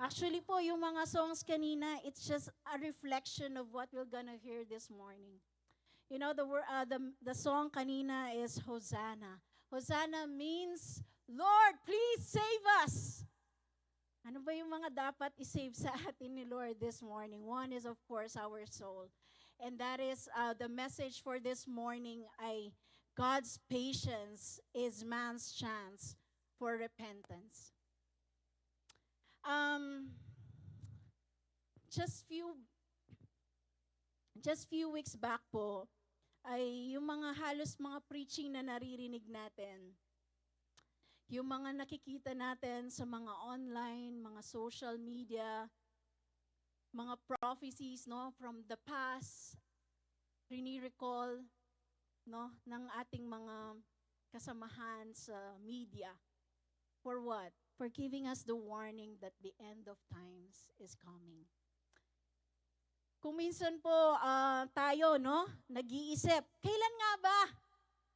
Actually po, yung mga songs kanina, it's just a reflection of what we're gonna hear this morning. You know, the song kanina is Hosanna. Hosanna means, Lord, please save us. Ano ba yung mga dapat isave sa atin ni Lord this morning? One is, of course, our soul. And that is the message for this morning ay God's patience is man's chance for repentance. Um, just few just few weeks back po, ay yung mga halos mga preaching na naririnig natin, yung mga nakikita natin sa mga online, mga social media, mga prophecies no from the past, recall no ng ating mga kasamahan sa media. For what? For giving us the warning that the end of times is coming. Kung minsan po tayo, no, nag-iisip, kailan nga ba?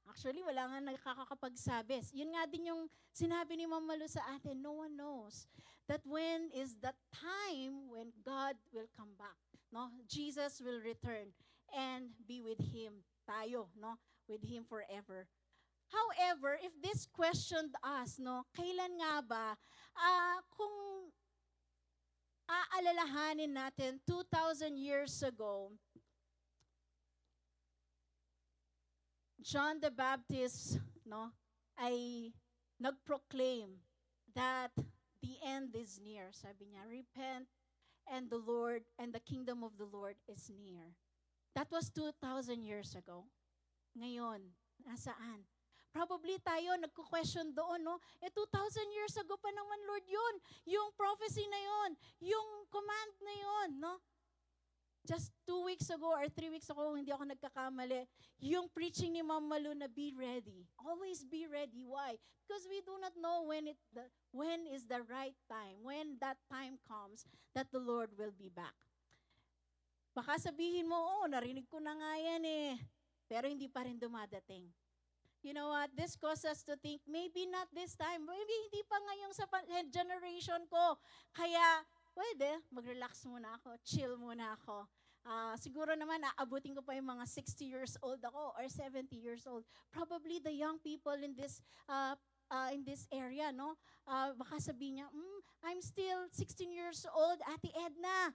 Actually, wala nga nakakapagsabi. Yun nga din yung sinabi ni Mama Lu sa atin, no one knows that when is the time when God will come back. No? Jesus will return and be with Him. Tayo, no? With Him forever. However, if this questioned us, no, kailan nga ba, kung aalalahanin natin 2,000 years ago, John the Baptist no, ay nag-proclaim that the end is near. Sabi niya, repent and the Lord and the kingdom of the Lord is near. That was 2,000 years ago. Ngayon, nasaan? Probably tayo nagko-question doon, no? 2,000 years ago pa naman, Lord, yun. Yung prophecy na yun. Yung command na yun, no? Just 2 weeks ago or 3 weeks ago, hindi ako nagkakamali, yung preaching ni Mama Lu na be ready. Always be ready. Why? Because we do not know when is the right time, when that time comes that the Lord will be back. Baka sabihin mo, narinig ko na nga yan eh. Pero hindi pa rin dumadating. You know what? This causes us to think, maybe not this time. Maybe hindi pa ngayong sa generation ko. Kaya, pwede, mag-relax muna ako, chill muna ako. Siguro naman, aabutin ko pa yung mga 60 years old ako or 70 years old. Probably the young people in this area, no? Baka sabihin niya, I'm still 16 years old, Ate Edna.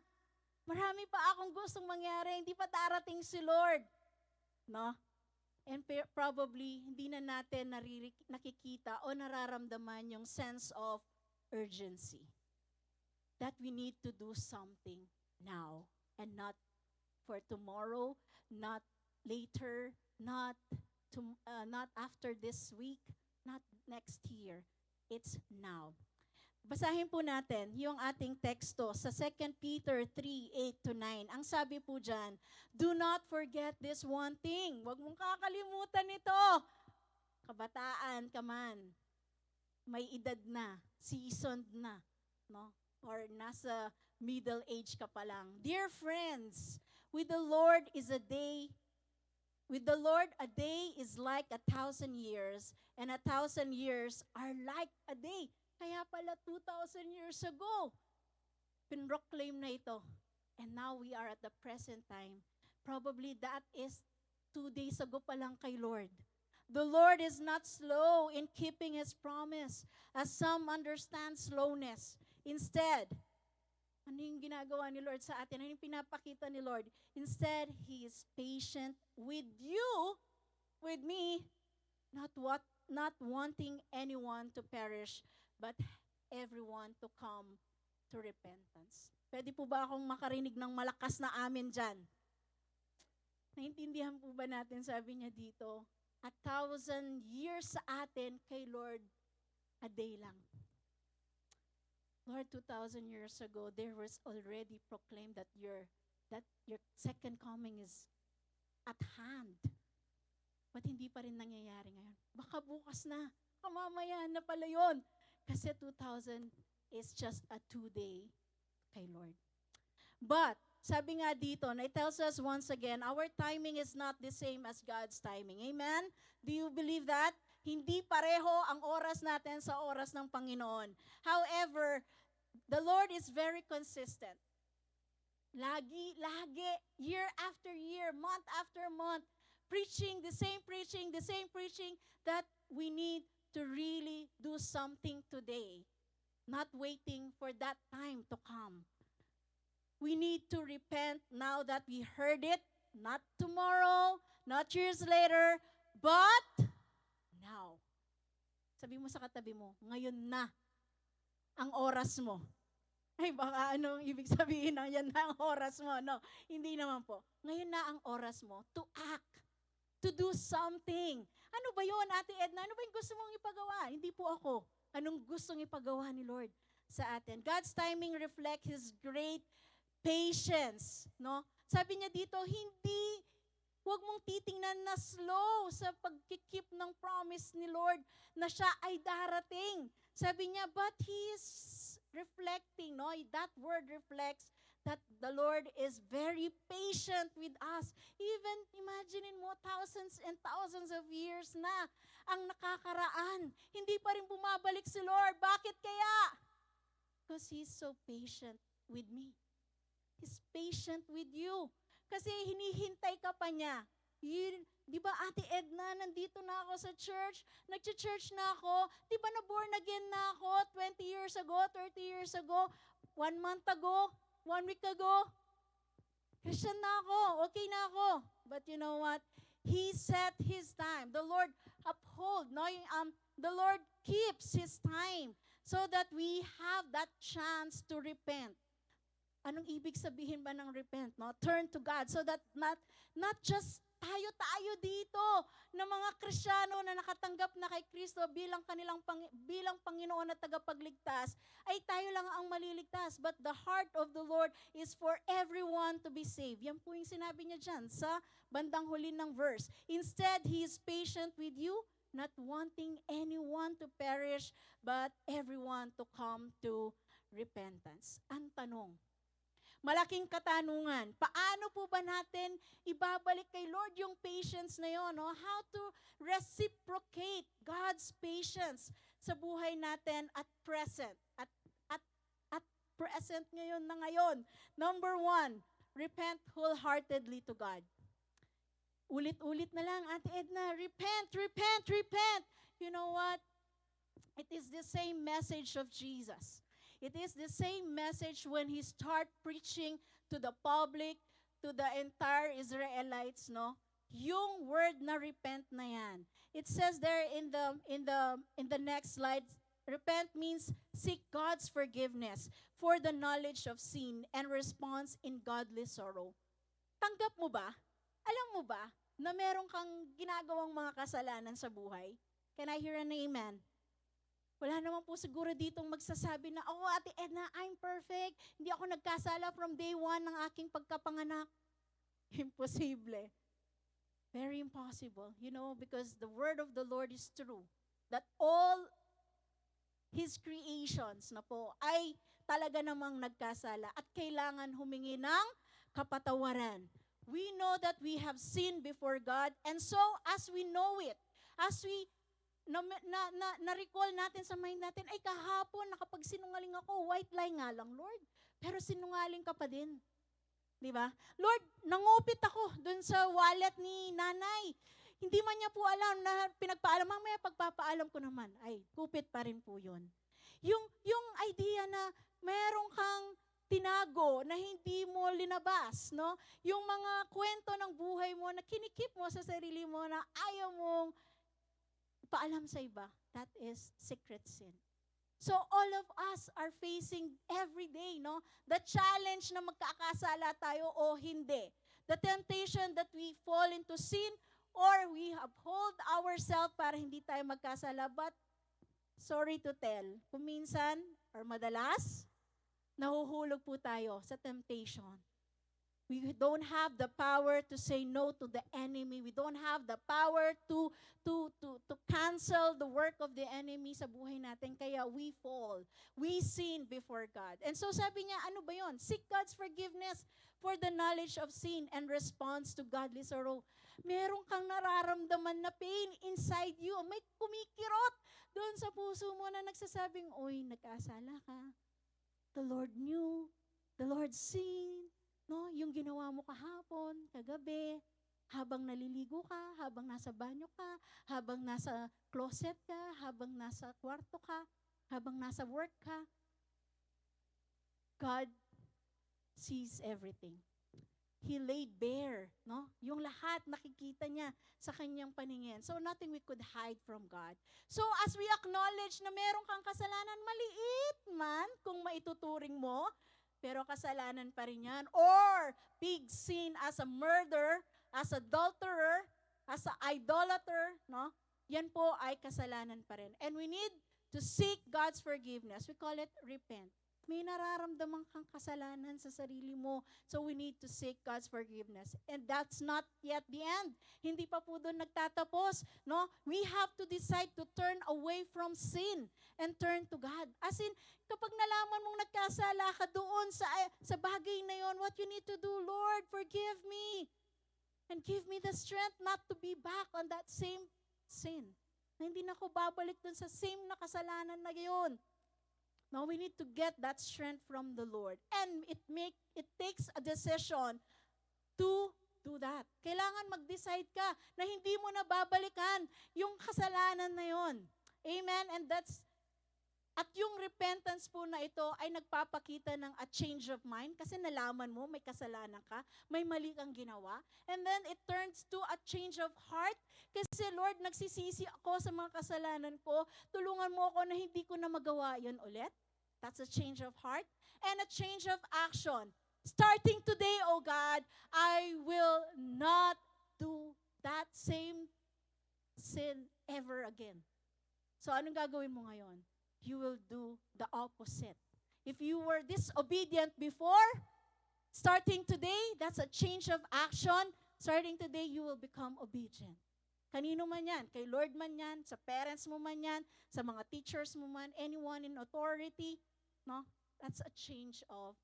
Marami pa akong gustong mangyari, hindi pa darating si Lord. No? And probably, hindi na natin nakikita o nararamdaman yung sense of urgency. That we need to do something now and not for tomorrow, not later, not after this week, not next year. It's now. Basahin po natin yung ating teksto sa 2 Peter 3:8-9. Ang sabi po dyan, do not forget this one thing. Huwag mong kakalimutan ito. Kabataan ka man, may edad na, seasoned na, no? Or nasa middle age ka pa lang. Dear friends, with the Lord a day is like 1,000 years, and 1,000 years are like a day. Kaya pala 2,000 years ago, pinroclaim na ito. And now we are at the present time. Probably that is 2 days ago pa lang kay Lord. The Lord is not slow in keeping His promise, as some understand slowness. Instead, ano yung ginagawa ni Lord sa atin? Ano yung pinapakita ni Lord? Instead, He is patient with you, with me, not wanting anyone to perish, but everyone to come to repentance. Pwede po ba akong makarinig ng malakas na amen dyan? Naintindihan po ba natin, sabi niya dito, 1,000 years sa atin, kay Lord, a day lang. Lord, 2,000 years ago, there was already proclaimed that your second coming is at hand. Ba't hindi pa rin nangyayari ngayon? Baka bukas na. Mamaya na pala yun. Kasi 2,000 is just a 2-day kay Lord. But, sabi nga dito, na it tells us once again, our timing is not the same as God's timing. Amen? Do you believe that? Hindi pareho ang oras natin sa oras ng Panginoon. However, the Lord is very consistent. Lagi, year after year, month after month, preaching, the same preaching, that we need to really do something today, not waiting for that time to come. We need to repent now that we heard it, not tomorrow, not years later, but now. Sabi mo sa katabi mo, ngayon na ang oras mo. Ay, baka anong ibig sabihin ng yan na ang oras mo? No, hindi naman po. Ngayon na ang oras mo to act, to do something. Ano ba yun, Ate Edna? Ano ba yung gusto mong ipagawa? Hindi po ako. Anong gustong ipagawa ni Lord sa atin? God's timing reflect His great patience. No? Sabi niya dito, huwag mong titingnan na slow sa pagkikip ng promise ni Lord na siya ay darating. Sabi niya, but He is reflecting, no? That word reflects that the Lord is very patient with us. Even, imagine mo, thousands and thousands of years na ang nakakaraan. Hindi pa rin bumabalik si Lord. Bakit kaya? Because He's so patient with me. He's patient with you. Kasi hinihintay ka pa niya. Di ba, Ate Edna, nandito na ako sa church, nag-church na ako, di ba na-born again na ako 20 years ago, 30 years ago, 1 month ago, 1 week ago, Christian na ako, okay na ako. But you know what? He set His time. The Lord uphold, no? The Lord keeps His time so that we have that chance to repent. Anong ibig sabihin ba ng repent? No? Turn to God so that not just tayo dito na mga Kristiyano na nakatanggap na kay Kristo bilang Panginoon at tagapagligtas, ay tayo lang ang maliligtas. But the heart of the Lord is for everyone to be saved. Yan po yung sinabi niya dyan sa bandang huli ng verse. Instead, He is patient with you, not wanting anyone to perish, but everyone to come to repentance. Ang tanong, malaking katanungan. Paano po ba natin ibabalik kay Lord yung patience na yun? No? How to reciprocate God's patience sa buhay natin at present. At present ngayon na ngayon. Number 1, repent wholeheartedly to God. Ulit-ulit na lang, Ate Edna, repent, repent, repent. You know what? It is the same message of Jesus. It is the same message when He start preaching to the public, to the entire Israelites, no? Yung word na repent na yan. It says there in the next slide, repent means seek God's forgiveness for the knowledge of sin and response in godly sorrow. Tanggap mo ba? Alam mo ba na meron kang ginagawang mga kasalanan sa buhay? Can I hear an amen? Wala naman po siguro ditong magsasabi na, oh, Ate Edna, I'm perfect. Hindi ako nagkasala from day 1 ng aking pagkapanganak. Imposible. Very impossible. You know, because the word of the Lord is true. That all His creations na po ay talaga namang nagkasala at kailangan humingi ng kapatawaran. We know that we have sinned before God, and so as we know it, as we na-recall natin sa mind natin, ay kahapon nakapagsinungaling ako, white lie nga lang, Lord. Pero sinungaling ka pa din. Di ba? Lord, nangupit ako dun sa wallet ni nanay. Hindi man niya po alam na pinagpaalam. Mamaya pagpapaalam ko naman, ay, kupit pa rin po yun. Yung idea na meron kang tinago na hindi mo linabas, no? Yung mga kwento ng buhay mo na kinikip mo sa sarili mo na ayaw mong paalam sa iba, that is secret sin. So all of us are facing every day, no? The challenge na magkakasala tayo o hindi. The temptation that we fall into sin or we uphold ourselves para hindi tayo magkasala. But sorry to tell, kuminsan or madalas, nahuhulog po tayo sa temptation. We don't have the power to say no to the enemy. We don't have the power to cancel the work of the enemy sa buhay natin. Kaya we fall. We sin before God. And so sabi niya, ano ba yon? Seek God's forgiveness for the knowledge of sin and response to godly sorrow. Meron kang nararamdaman na pain inside you. May kumikirot doon sa puso mo na nagsasabing, oy, nagkasala ka. the Lord knew, the Lord seen, no? Yung ginawa mo kahapon, kagabi, habang naliligo ka, habang nasa banyo ka, habang nasa closet ka, habang nasa kwarto ka, habang nasa work ka, God sees everything. He laid bare, no? Yung lahat nakikita niya sa kanyang paningin. So nothing we could hide from God. So as we acknowledge na meron kang kasalanan, maliit man kung maituturing mo, pero kasalanan pa rin yan. Or big sin as a murderer, as adulterer, as a idolater, no? Yan po ay kasalanan pa rin. And we need to seek God's forgiveness. We call it repent. May nararamdaman kang kasalanan sa sarili mo. So we need to seek God's forgiveness. And that's not yet the end. Hindi pa po doon nagtatapos. No? We have to decide to turn away from sin and turn to God. As in, kapag nalaman mong nagkasala ka doon sa bagay na yon, what you need to do, Lord, forgive me. And give me the strength not to be back on that same sin. Na hindi na ako babalik doon sa same na kasalanan na yon. No, we need to get that strength from the Lord. And it takes a decision to do that. Kailangan mag-decide ka na hindi mo na babalikan yung kasalanan na yon. Amen? At yung repentance po na ito ay nagpapakita ng a change of mind kasi nalaman mo may kasalanan ka, may mali kang ginawa. And then it turns to a change of heart kasi Lord, nagsisisi ako sa mga kasalanan ko. Tulungan mo ako na hindi ko na magawa yun ulit. That's a change of heart. And a change of action. Starting today, oh God, I will not do that same sin ever again. So anong gagawin mo ngayon? You will do the opposite. If you were disobedient before, starting today, that's a change of action. Starting today, you will become obedient. Kanino man yan, kay Lord man yan, sa parents mo man yan, sa mga teachers mo man, anyone in authority, no? That's a change of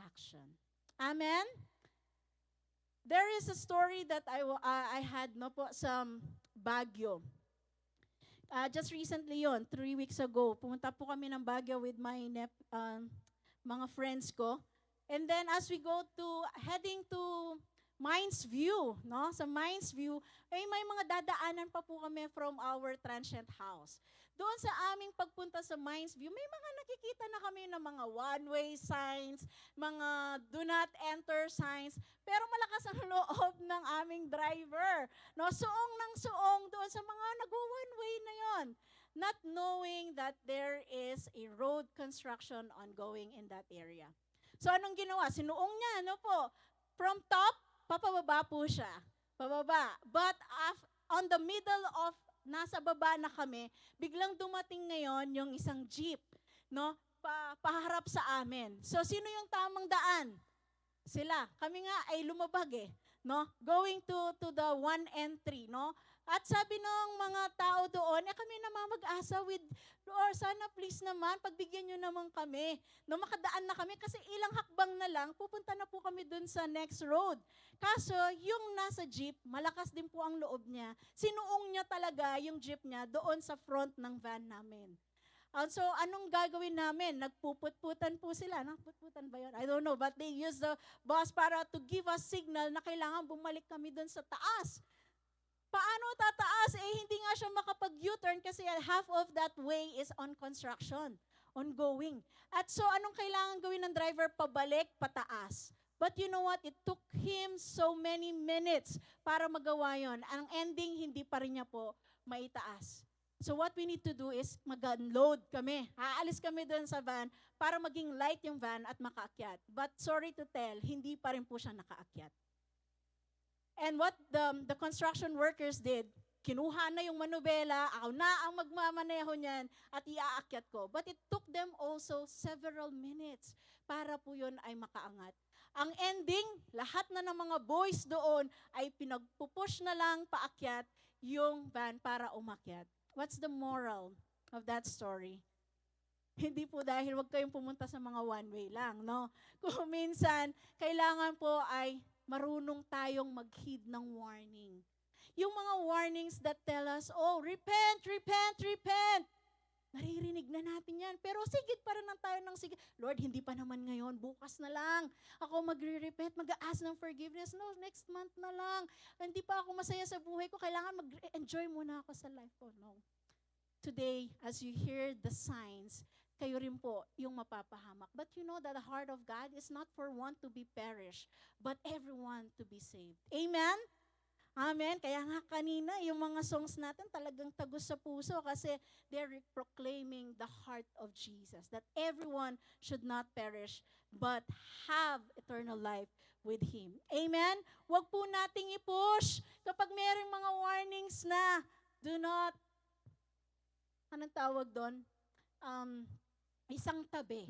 action. Amen? There is a story that I had no po sa Baguio. Just recently yon, 3 weeks ago, pumunta po kami ng Baguio with my mga friends ko. And then as we go heading to Mines View, no? Sa Mines View, ay may mga dadaanan pa po kami from our transient house. Doon sa aming pagpunta sa Mines View, may mga nakikita na kami ng mga one-way signs, mga do not enter signs, pero malakas ang loob ng aming driver. No, suong ng suong doon sa mga nag-one-way na yon, not knowing that there is a road construction ongoing in that area. So anong ginawa? Sinuong niya, ano po? From top, papababa po siya. Pababa. But on the middle of nasa baba na kami, biglang dumating ngayon yung isang jeep, no? Paharap sa amin. So sino yung tamang daan? Sila. Kami nga ay lumabag no? Going to the 1 and 3, no? At sabi ng mga tao doon, kami naman mag-asa with, Lord, sana please naman, pagbigyan nyo naman kami. No, makadaan na kami kasi ilang hakbang na lang, pupunta na po kami doon sa next road. Kaso, yung nasa jeep, malakas din po ang loob niya. Sinuong niya talaga yung jeep niya doon sa front ng van namin. So, anong gagawin namin? Nagpuput-putan po sila. Put-putan ba yun? I don't know. But they use the bus para to give us signal na kailangan bumalik kami doon sa taas. Paano tataas? Hindi nga siya makapag-U-turn kasi half of that way is on construction, ongoing. At so, anong kailangan gawin ng driver? Pabalik, pataas. But you know what? It took him so many minutes para magawa yon. Ang ending, hindi pa rin niya po maitaas. So what we need to do is mag-unload kami. Aalis kami doon sa van para maging light yung van at makaakyat. But sorry to tell, hindi pa rin po siya nakaakyat. And what the construction workers did, kinuha na yung manubela, ako na ang magmamaneho niyan at iaakyat ko. But it took them also several minutes para po yun ay makaangat. Ang ending, lahat na ng mga boys doon ay pinagpupush na lang paakyat yung van para umakyat. What's the moral of that story? Hindi po dahil wag kayong pumunta sa mga one-way lang, no? Kung minsan, kailangan po ay marunong tayong mag-heed ng warning. Yung mga warnings that tell us, oh, repent, repent, repent. Naririnig na natin yan. Pero sigit pa rin lang tayo ng sigit. Lord, hindi pa naman ngayon. Bukas na lang. Ako magre-repent, mag-a-ask ng forgiveness. No, next month na lang. Hindi pa ako masaya sa buhay ko. Kailangan mag-enjoy muna ako sa life ko. No. Today, as you hear the signs, kayo rin po yung mapapahamak. But you know that the heart of God is not for one to be perished, but everyone to be saved. Amen? Amen. Kaya nga kanina, yung mga songs natin talagang tagos sa puso kasi they're proclaiming the heart of Jesus, that everyone should not perish but have eternal life with Him. Amen? Huwag po nating i-push kapag mayroong mga warnings na do not, anong tawag doon? Isang tabi.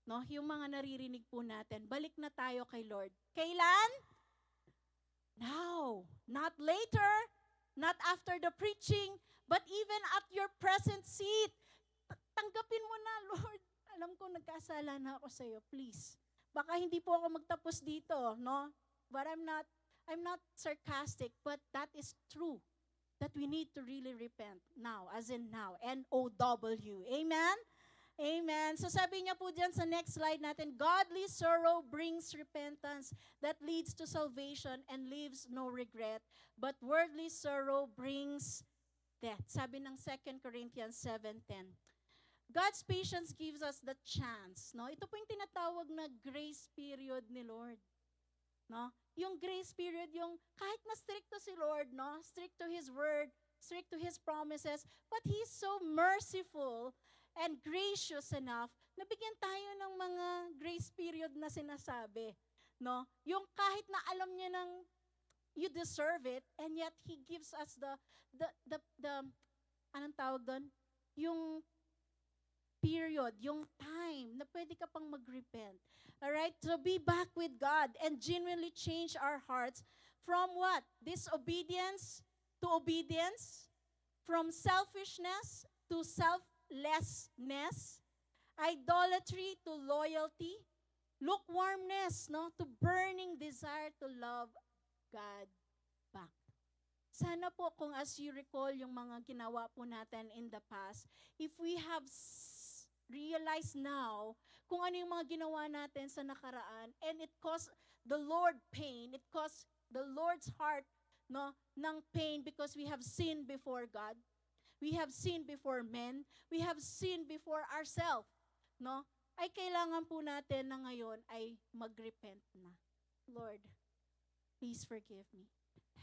No? Yung mga naririnig po natin, balik na tayo kay Lord. Kailan? Now, not later, not after the preaching, but even at your present seat. Tanggapin mo na, Lord. Alam ko nagkasala na ako sa iyo. Please. Baka hindi po ako magtapos dito, no? But I'm not sarcastic, but that is true. That we need to really repent now, as in now. N-O-W. Amen? Amen. So sabi niya po dyan sa next slide natin, godly sorrow brings repentance that leads to salvation and leaves no regret. But worldly sorrow brings death. Sabi ng 2 Corinthians 7:10. God's patience gives us the chance. No? Ito po yung tinatawag na grace period ni Lord. No? Yung grace period, yung kahit na stricto si Lord, no? Strict to His word, strict to His promises, but He's so merciful and gracious enough na bigyan tayo ng mga grace period na sinasabi, no? Yung kahit na alam niya ng you deserve it, and yet He gives us the anong tawag doon? Yung period, yung time na pwede ka pang mag-repent. Alright? So be back with God and genuinely change our hearts from what? Disobedience to obedience, from selfishness to selflessness, idolatry to loyalty, lukewarmness, no, to burning desire to love God back. Sana po kung as you recall yung mga ginawa po natin in the past, if we have realized now kung ano yung mga ginawa natin sa nakaraan, and it caused the Lord pain, it caused the Lord's heart, no, ng pain because we have sinned before God. We have sinned before men. We have sinned before ourselves. No? Ay kailangan po natin na ngayon ay mag-repent na. Lord, please forgive me.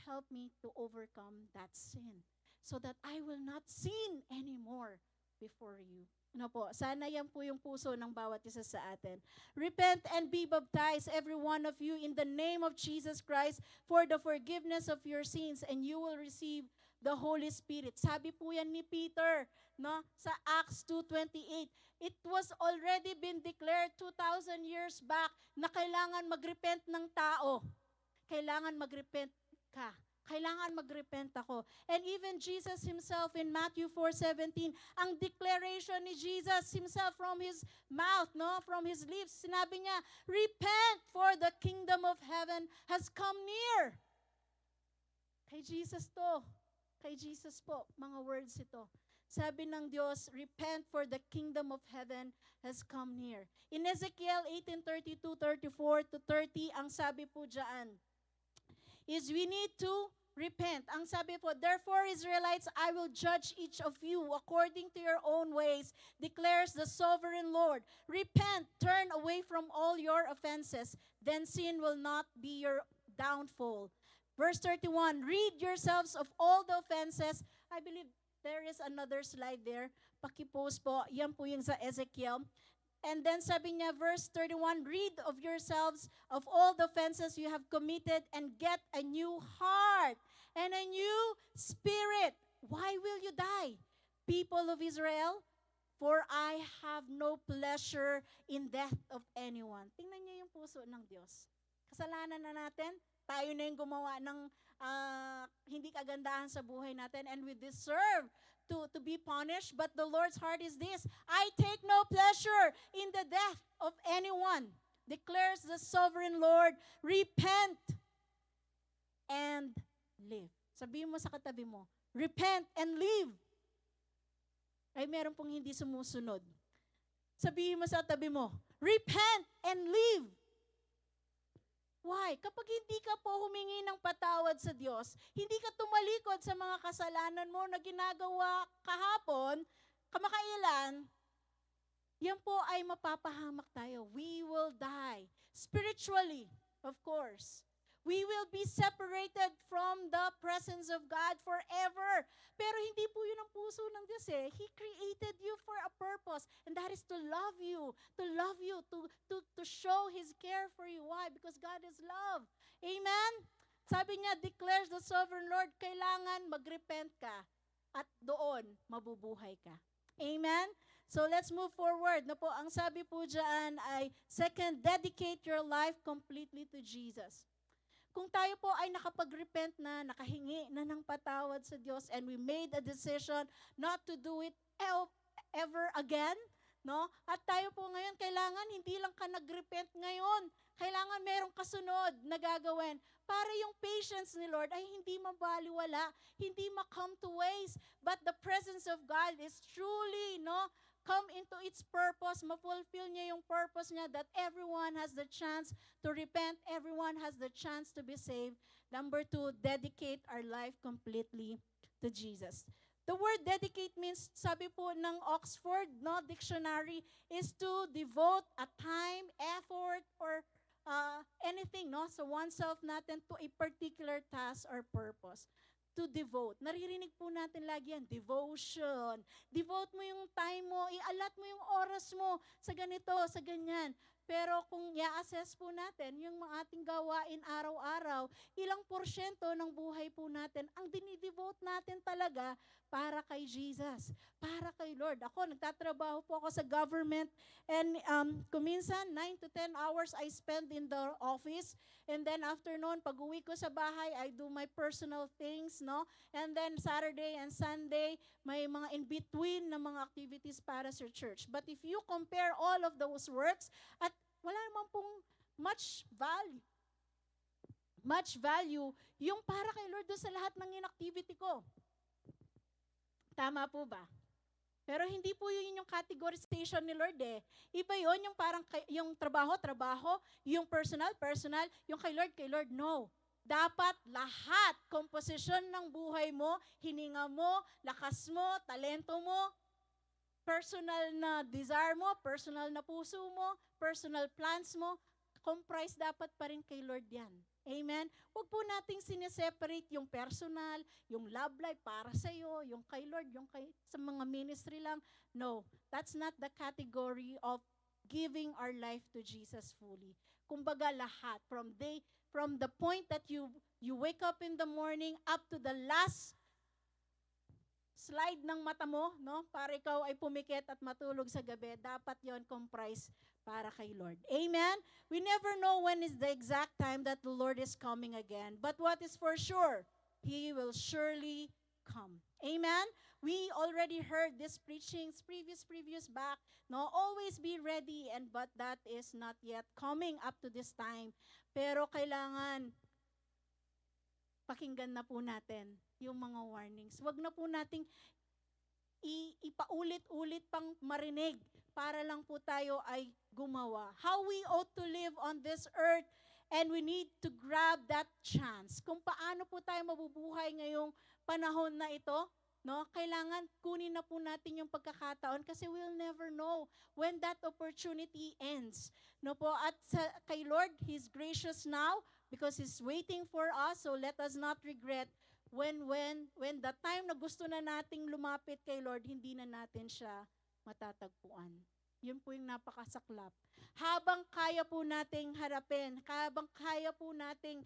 Help me to overcome that sin so that I will not sin anymore before you. Ano po, sana yan po yung puso ng bawat isa sa atin. Repent and be baptized, every one of you, in the name of Jesus Christ for the forgiveness of your sins, and you will receive the Holy Spirit. Sabi po yan ni Peter, no, sa Acts 2:28. It was already been declared 2,000 years back na kailangan mag-repent ng tao. Kailangan mag-repent ka. Kailangan mag-repent ako. And even Jesus Himself in Matthew 4:17, ang declaration ni Jesus Himself from His mouth, no, from His lips, sinabi niya, repent for the kingdom of heaven has come near. Kay Jesus to. Kay Jesus po, mga words ito. Sabi ng Diyos, repent for the kingdom of heaven has come near. In Ezekiel 18:32-34-30, ang sabi po dyan, is we need to repent. Ang sabi po, therefore Israelites, I will judge each of you according to your own ways, declares the sovereign Lord. Repent, turn away from all your offenses, then sin will not be your downfall. Verse 31, read yourselves of all the offenses. I believe there is another slide there. Pakipost po, yan po yung sa Ezekiel. And then sabi niya, verse 31, read of yourselves of all the offenses you have committed and get a new heart and a new spirit. Why will you die, people of Israel? For I have no pleasure in death of anyone. Tingnan niyo yung puso ng Diyos. Kasalanan na natin, tayo na yung gumawa ng hindi kagandahan sa buhay natin, and we deserve to be punished, but the Lord's heart is this: I take no pleasure in the death of anyone, declares the sovereign Lord. Repent and live. Sabihin mo sa katabi mo, repent and live. ay meron pong hindi sumusunod. Sabihin mo sa tabi mo, repent and live. Why? Kapag hindi ka po humingi ng patawad sa Diyos, hindi ka tumalikod sa mga kasalanan mo na ginagawa kahapon, kamakailan, yan po ay mapapahamak tayo. We will die. Spiritually, of course. We will be separated from the presence of God forever. Pero hindi po yun ang puso ng Diyos eh. He created you for a purpose. And that is to love you. To show His care for you. Why? Because God is love. Amen? Sabi niya, declares the sovereign Lord, kailangan mag-repent ka. At doon, mabubuhay ka. Amen? So let's move forward. No po, ang sabi po dyan ay, second, dedicate your life completely to Jesus. Kung tayo po ay nakapag-repent na, nakahingi na ng patawad sa Diyos, and we made a decision not to do it ever again, no? At tayo po ngayon, kailangan hindi lang ka nag-repent ngayon, kailangan merong kasunod na gagawin para yung patience ni Lord ay hindi mabaliwala, hindi ma-come to waste, but the presence of God is truly, no, come into its purpose, ma-fulfill niya yung purpose niya that everyone has the chance to repent, everyone has the chance to be saved. Number 2, dedicate our life completely to Jesus. The word dedicate means, sabi po ng Oxford Dictionary, is to devote a time, effort, or anything, no? So oneself natin to a particular task or purpose. To devote. Naririnig po natin lagi yan, devotion. Devote mo yung time mo, ialat mo yung oras mo sa ganito, sa ganyan. Pero kung i-assess po natin yung mga ating gawain araw-araw, ilang porsyento ng buhay po natin ang dinidevote natin talaga para kay Jesus, para kay Lord. Ako, nagtatrabaho po ako sa government and kuminsan 9 to 10 hours I spend in the office. And then after noon, pag uwi ko sa bahay, I do my personal things, no? And then Saturday and Sunday, may mga in-between na mga activities para sa church. But if you compare all of those works, at wala naman pong much value, yung para kay Lord doon sa lahat ng inactivity ko. Tama po ba? Pero hindi po yun yung categorization ni Lord eh. Iba yun, yung parang yung trabaho, yung personal, yung kay Lord, no. Dapat lahat, composition ng buhay mo, hininga mo, lakas mo, talento mo, personal na desire mo, personal na puso mo, personal plans mo, comprise dapat pa rin kay Lord yan. Amen? Huwag po nating sineseparate yung personal, yung love life para sa iyo, yung kay Lord, yung kay, sa mga ministry lang. No, that's not the category of giving our life to Jesus fully. Kumbaga lahat, from the point that you wake up in the morning up to the last slide ng mata mo, no? Para ikaw ay pumikit at matulog sa gabi, dapat yon comprise para kay Lord. Amen? We never know when is the exact time that the Lord is coming again. But what is for sure? He will surely come. Amen? We already heard this preachings previous back. No, always be ready, but that is not yet coming up to this time. Pero kailangan pakinggan na po natin yung mga warnings. Huwag na po nating ipaulit-ulit pang marinig para lang po tayo ay gumawa. How we ought to live on this earth, and we need to grab that chance. Kung paano po tayo mabubuhay ngayong panahon na ito, no? Kailangan kunin na po natin yung pagkakataon kasi we'll never know when that opportunity ends. No po, at kay Lord, He's gracious now because He's waiting for us, so let us not regret when the time na gusto na nating lumapit kay Lord, hindi na natin siya matatagpuan. Yun po yung napakasaklap. Habang kaya po nating harapin, habang kaya po nating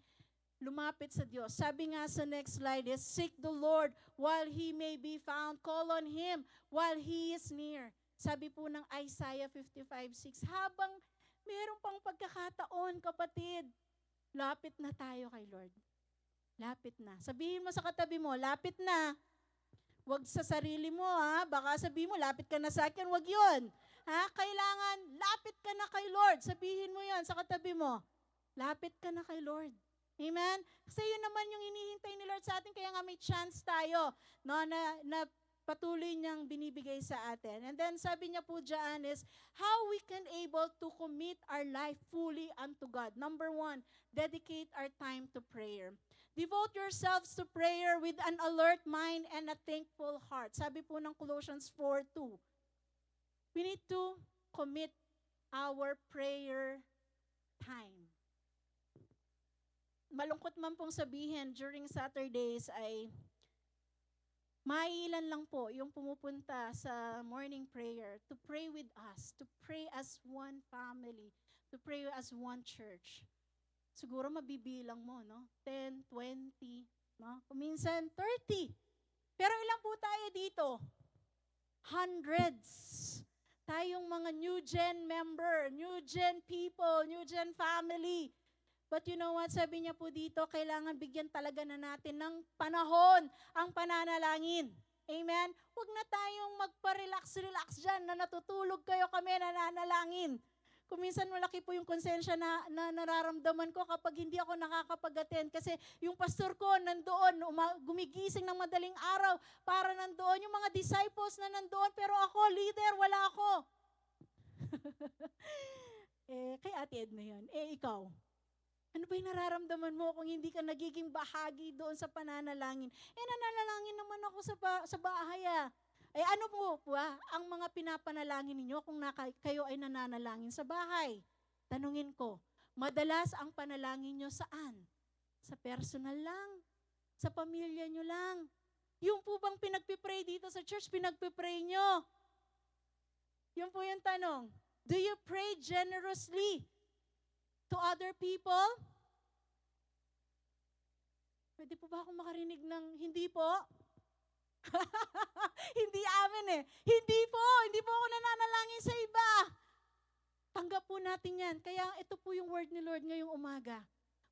lumapit sa Diyos. Sabi nga sa next slide is, seek the Lord while He may be found. Call on Him while He is near. Sabi po ng Isaiah 55:6, habang meron pang pagkakataon, kapatid, lapit na tayo kay Lord. Lapit na. Sabihin mo sa katabi mo, lapit na. Huwag sa sarili mo, ha? Baka sabihin mo, lapit ka na sa akin. Huwag yun. Ha? Kailangan, lapit ka na kay Lord. Sabihin mo yan sa katabi mo. Lapit ka na kay Lord. Amen? Kasi yun naman yung hinihintay ni Lord sa atin, kaya nga may chance tayo, no, na patuloy niyang binibigay sa atin. And then sabi niya po dyan is, how we can able to commit our life fully unto God. Number 1, dedicate our time to prayer. Devote yourselves to prayer with an alert mind and a thankful heart. Sabi po ng Colossians 4:2. We need to commit our prayer time. Malungkot man pong sabihin, during Saturdays ay mailan lang po yung pumupunta sa morning prayer to pray with us, to pray as one family, to pray as one church. Siguro mabibilang mo, no? 10, 20, no? Kuminsan 30. Pero ilan po tayo dito? Hundreds. Tayong mga new gen member, new gen people, new gen family. But you know what, sabi niya po dito, kailangan bigyan talaga na natin ng panahon ang pananalangin. Amen? Huwag na tayong magpa-relax-relax dyan na natutulog kayo kami nananalangin. Kung minsan malaki po yung konsensya na nararamdaman ko kapag hindi ako nakakapag-attend kasi yung pastor ko nandoon, gumigising ng madaling araw para nandoon. Yung mga disciples na nandoon, pero ako, leader, wala ako. Kay Ate Edna yun. Ikaw? Ano ba yung nararamdaman mo kung hindi ka nagiging bahagi doon sa pananalangin? Nananalangin naman ako sa bahay ano po ang mga pinapanalangin ninyo kung kayo ay nananalangin sa bahay? Tanungin ko, madalas ang panalangin nyo saan? Sa personal lang? Sa pamilya nyo lang? Yung po bang pinagpipray dito sa church, pinagpipray nyo? Yun po yung tanong. Do you pray generously to other people? Pwede po ba akong makarinig ng hindi po? Hindi amin Hindi po ako nananalangin sa iba. Tanggap po natin yan. Kaya ito po yung word ni Lord ngayong umaga.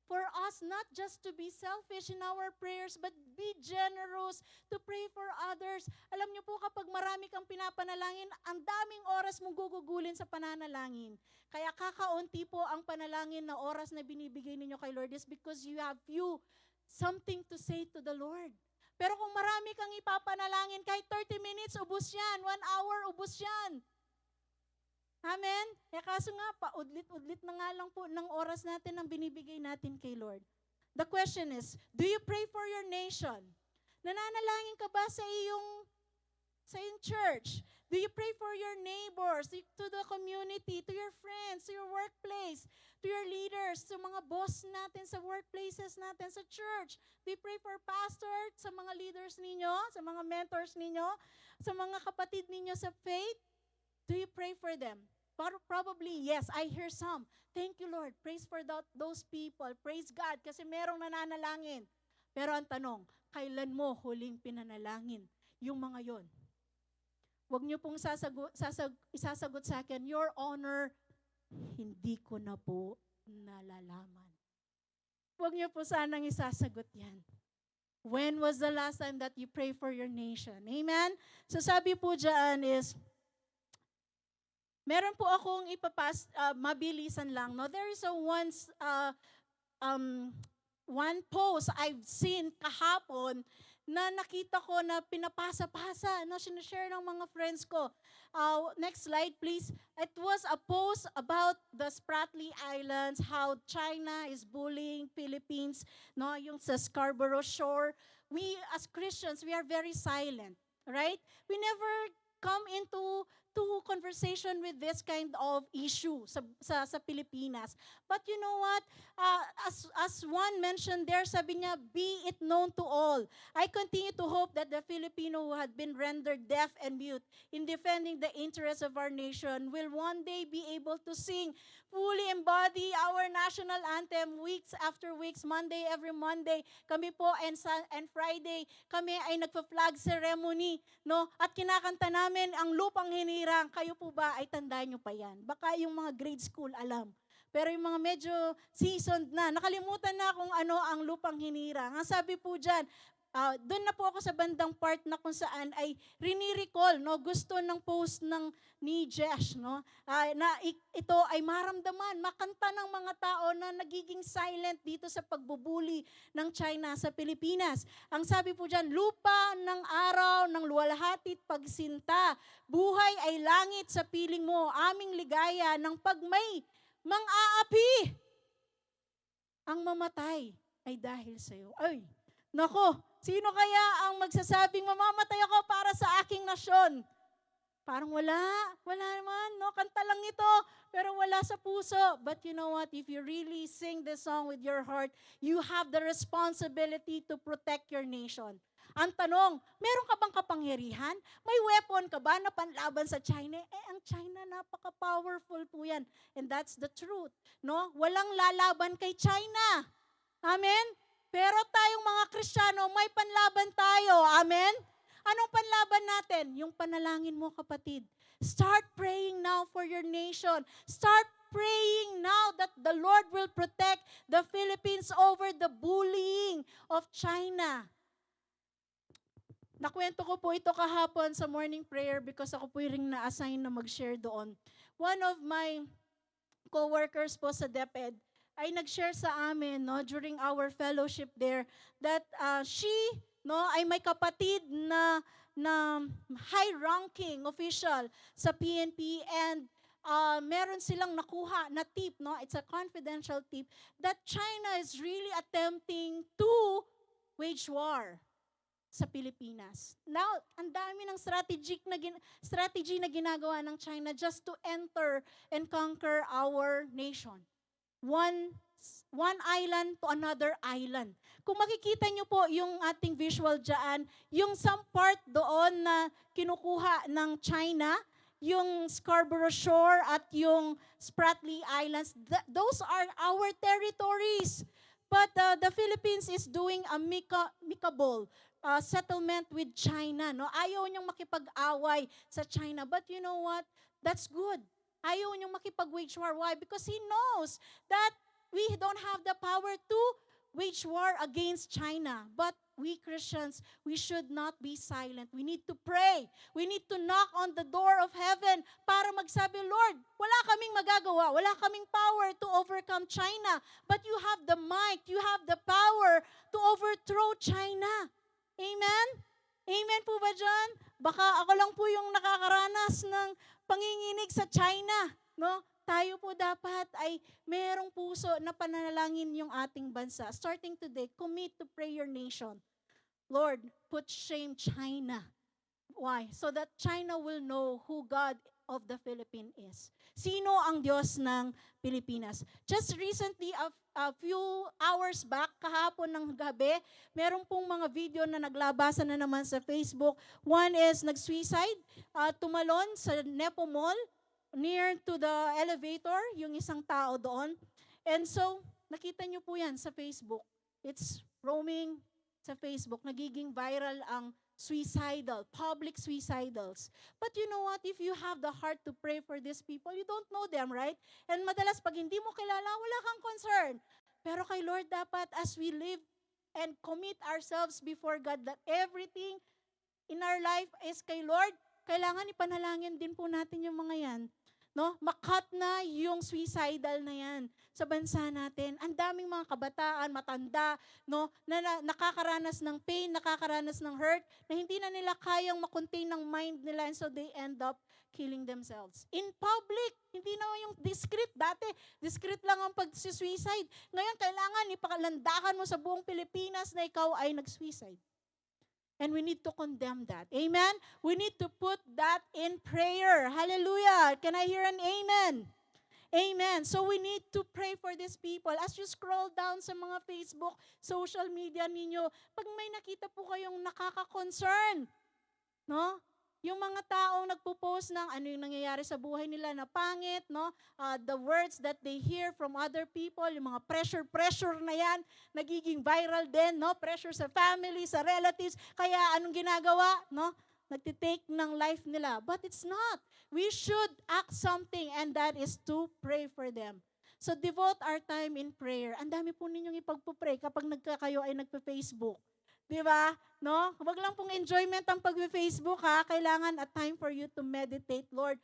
For us, not just to be selfish in our prayers, but be generous to pray for others. Alam niyo po, kapag marami kang pinapanalangin, ang daming oras mong gugugulin sa pananalangin. Kaya kakaunti po ang panalangin na oras na binibigay ninyo kay Lord is because you have something to say to the Lord. Pero kung marami kang ipapanalangin, kahit 30 minutes, ubos yan. 1 hour, ubos yan. Amen? Kaso nga, paudlit-udlit na nga lang po ng oras natin ang binibigay natin kay Lord. The question is, do you pray for your nation? Nananalangin ka ba sa iyong church? Do you pray for your neighbors, to the community, to your friends, to your workplace, to your leaders, sa mga boss natin, sa workplaces natin, sa church? Do you pray for pastor, sa mga leaders ninyo, sa mga mentors ninyo, sa mga kapatid ninyo sa faith? Do you pray for them? Probably, yes, I hear some. Thank you, Lord. Praise for those people. Praise God, kasi merong nananalangin. Pero ang tanong, kailan mo huling pinanalangin yung mga yon? Huwag niyo pong isasagot sa akin, Your Honor, hindi ko na po nalalaman. Huwag niyo po sanang isasagot yan. When was the last time that you pray for your nation? Amen? So sabi po dyan is, meron po akong mabilisan lang. No? There is one post I've seen kahapon na nakita ko na pinapasa-pasa, no, sinashare ng mga friends ko. Next slide, please. It was a post about the Spratly Islands, how China is bullying Philippines, no, yung sa Scarborough Shore. We, as Christians, we are very silent, right? We never come into conversation with this kind of issue sa Pilipinas. But you know what? As one mentioned there, sabi niya, be it known to all. I continue to hope that the Filipino who had been rendered deaf and mute in defending the interests of our nation will one day be able to sing, fully embody our national anthem weeks after weeks, every Monday. Kami po and Friday, kami ay nagpa-flag ceremony, no? At kinakanta namin ang Lupang Hinirang. Kayo po ba ay tandaan nyo pa yan? Baka yung mga grade school alam. Pero yung mga medyo seasoned na, nakalimutan na kung ano ang Lupang Hinirang. Ang sabi po dyan, Doon na po ako sa bandang part na kung saan ay rini-recall, no, gusto ng post ni Jesh, no, ito ay maramdaman, makanta ng mga tao na nagiging silent dito sa pagbubuli ng China sa Pilipinas. Ang sabi po dyan, lupa ng araw ng luwalhati't pagsinta, buhay ay langit sa piling mo, aming ligaya ng pagmay, mang-aapi, ang mamatay ay dahil sa iyo. Ay, nako, sino kaya ang magsasabing mamamatay ako para sa aking nasyon? Parang wala naman, no? Kanta lang ito, pero wala sa puso. But you know what? If you really sing this song with your heart, you have the responsibility to protect your nation. Ang tanong, meron ka bang kapangyarihan? May weapon ka ba na panlaban sa China? Ang China, napaka-powerful po yan. And that's the truth, no? Walang lalaban kay China. Amen? Pero tayong mga Kristiyano, may panlaban tayo. Amen? Anong panlaban natin? Yung panalangin mo, kapatid. Start praying now for your nation. Start praying now that the Lord will protect the Philippines over the bullying of China. Nakwento ko po ito kahapon sa morning prayer because ako po yung na-assign na mag-share doon. One of my co-workers po sa DepEd ay nag-share sa amin, no, during our fellowship there that she, no, ay may kapatid na high-ranking official sa PNP and meron silang nakuha na tip, no, it's a confidential tip that China is really attempting to wage war sa Pilipinas. Now, ang dami ng strategy na ginagawa ng China just to enter and conquer our nation. One island to another island. Kung makikita nyo po yung ating visual dyan, yung some part doon na kinukuha ng China, yung Scarborough Shore at yung Spratly Islands, those are our territories. But the Philippines is doing a amicable settlement with China. No? Ayaw niyang makipag-away sa China. But you know what? That's good. Ayaw niyang makipag-wage war. Why? Because he knows that we don't have the power to wage war against China. But we Christians, we should not be silent. We need to pray. We need to knock on the door of heaven para magsabi, Lord, wala kaming magagawa. Wala kaming power to overcome China. But you have the might. You have the power to overthrow China. Amen? Amen po ba dyan? Baka ako lang po yung nakakaranas ng panginginig sa China, no? Tayo po dapat ay merong puso na pananalangin yung ating bansa. Starting today, commit to pray your nation. Lord, put shame China. Why? So that China will know who God of the Philippines is. Sino ang Diyos ng Pilipinas? Just recently, a few hours back, kahapon ng gabi, meron pong mga video na naglabasan na naman sa Facebook. One is nag-suicide, tumalon sa Nepo Mall, near to the elevator, yung isang tao doon. And so, nakita nyo po yan sa Facebook. It's roaming sa Facebook. Nagiging viral ang suicidal, public suicidals. But you know what? If you have the heart to pray for these people, you don't know them, right? And madalas, pag hindi mo kilala, wala kang concern. Pero kay Lord dapat, as we live and commit ourselves before God, that everything in our life is kay Lord, kailangan ipanalangin din po natin yung mga yan. No? Makat na yung suicidal na yan sa bansa natin. Ang daming mga kabataan, matanda, no, na nakakaranas ng pain, nakakaranas ng hurt, na hindi na nila kayang makontain ng mind nila and so they end up killing themselves. In public, hindi na yung discreet. Dati, discreet lang ang pag-suicide. Ngayon, kailangan ipakalandakan mo sa buong Pilipinas na ikaw ay nag-suicide. And we need to condemn that. Amen? We need to put that in prayer. Hallelujah. Can I hear an amen? Amen. So we need to pray for these people. As you scroll down sa mga Facebook, social media ninyo, pag may nakita po kayong nakaka-concern, no? Yung mga taong nagpo-post ng ano yung nangyayari sa buhay nila na pangit, no? The words that they hear from other people, yung mga pressure na yan, nagiging viral din, no? Pressure sa family, sa relatives. Kaya anong ginagawa, no? Nagtitake ng life nila. But it's not. We should act something and that is to pray for them. So devote our time in prayer. Ang dami po ninyong ipagpupray kapag kayo ay nagpa-Facebook. Di ba? No? Wag lang pong enjoyment ang pag-Facebook ha. Kailangan a time for you to meditate. Lord,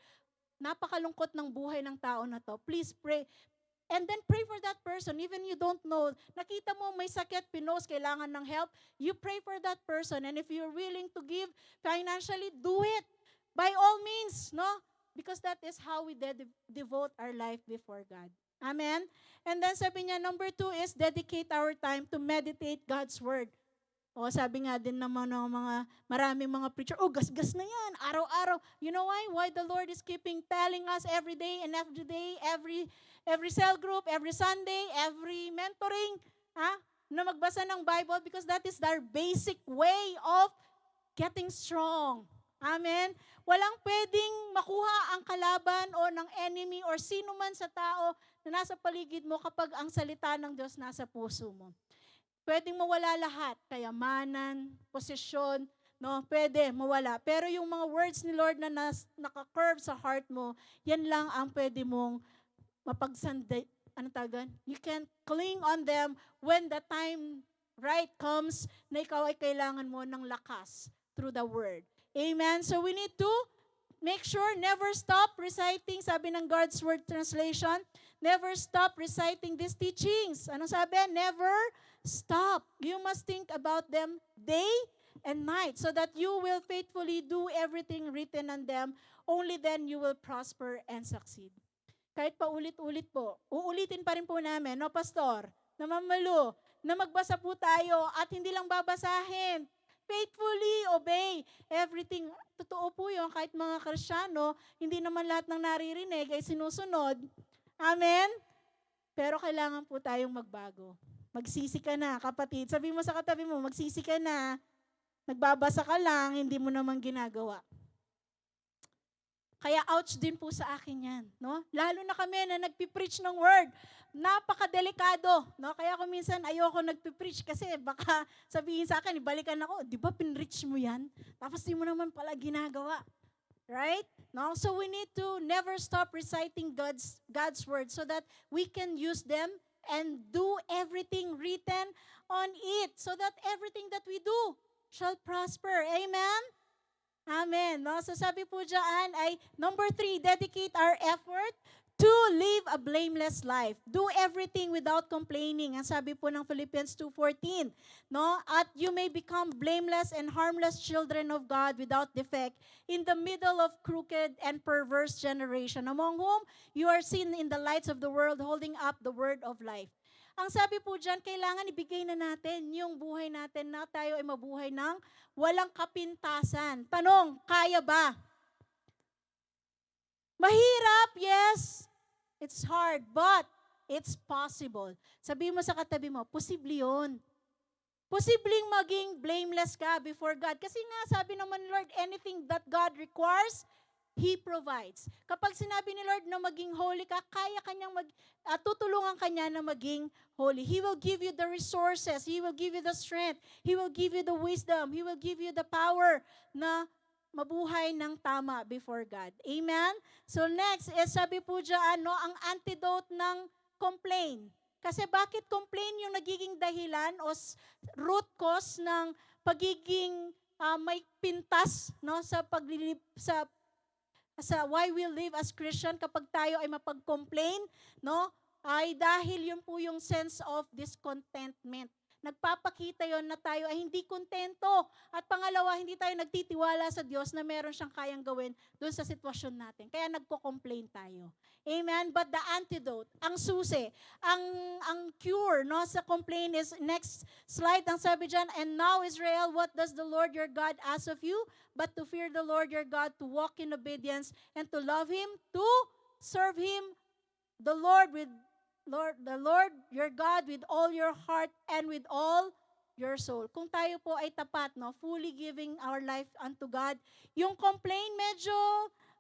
napakalungkot ng buhay ng tao na to. Please pray. And then pray for that person, even you don't know. Nakita mo may sakit, pinos, kailangan ng help, you pray for that person. And if you're willing to give financially, do it. By all means, no? Because that is how we devote our life before God. Amen? And then sabi niya, number 2 is dedicate our time to meditate God's Word. O sabi nga din naman ng maraming mga preacher, gasgas na yan, araw-araw. You know why? Why the Lord is keeping telling us every day and every day, every cell group, every Sunday, every mentoring, na magbasa ng Bible because that is their basic way of getting strong. Amen? Walang pwedeng makuha ang kalaban o ng enemy or sino man sa tao na nasa paligid mo kapag ang salita ng Diyos nasa puso mo. Pwedeng mawala lahat, kayamanan, posisyon, no? Pwede mawala. Pero yung mga words ni Lord na naka-curve sa heart mo, yan lang ang pwede mong mapagsandi. Ano tagan? You can cling on them when the time right comes na ikaw ay kailangan mo ng lakas through the word. Amen? So we need to make sure, never stop reciting, sabi ng God's Word Translation, never stop reciting these teachings. Anong sabi? Never stop. You must think about them day and night so that you will faithfully do everything written on them. Only then you will prosper and succeed. Kahit pa ulit-ulit po, uulitin pa rin po namin, no, Pastor, na Mamalu, na magbasa po tayo at hindi lang babasahin. Faithfully obey everything. Totoo po yun, kahit mga Kristyano, hindi naman lahat ng naririnig ay sinusunod. Amen? Pero kailangan po tayong magbago. Magsisi ka na, kapatid. Sabi mo sa katabi mo, magsisi ka na. Nagbabasa ka lang, hindi mo naman ginagawa. Kaya ouch din po sa akin yan. No? Lalo na kami na nagpipreach ng word. Napakadelikado. No? Kaya ako minsan ayoko nagpipreach kasi baka sabihin sa akin, ibalikan ako, di ba pinreach mo yan? Tapos di mo naman pala ginagawa. Right? No? So we need to never stop reciting God's word so that we can use them and do everything written on it so that everything that we do shall prosper. Amen? Amen. No? So sabi po dyan ay, number 3, dedicate our effort to live a blameless life. Do everything without complaining. Ang sabi po ng Philippians 2:14. No? At you may become blameless and harmless children of God without defect in the middle of crooked and perverse generation, among whom you are seen in the lights of the world, holding up the word of life. Ang sabi po dyan, kailangan ibigay na natin yung buhay natin na tayo ay mabuhay ng walang kapintasan. Tanong, kaya ba? Mahirap, yes. It's hard, but it's possible. Sabi mo sa katabi mo, posible yun. Posibleng maging blameless ka before God. Kasi nga, sabi naman ni Lord, anything that God requires, He provides. Kapag sinabi ni Lord na maging holy ka, kaya kanyang tutulungan kanya na maging holy. He will give you the resources. He will give you the strength. He will give you the wisdom. He will give you the power na mabuhay ng tama before God. Amen? So next, sabi po dyan, ang antidote ng complain. Kasi bakit complain yung nagiging dahilan o root cause ng pagiging may pintas sa why we live as Christian kapag tayo ay mapag-complain, ay dahil yun po yung sense of discontentment. Nagpapakita yon na tayo ay hindi kontento. At pangalawa, hindi tayo nagtitiwala sa Diyos na meron siyang kayang gawin doon sa sitwasyon natin. Kaya nagko-complain tayo. Amen? But the antidote, ang susi, ang cure sa complaint is, next slide, ang sabi dyan, and now Israel, what does the Lord your God ask of you? But to fear the Lord your God, to walk in obedience, and to love Him, to serve Him, the Lord your God with all your heart and with all your soul. Kung tayo po ay tapat, fully giving our life unto God, yung complaint medyo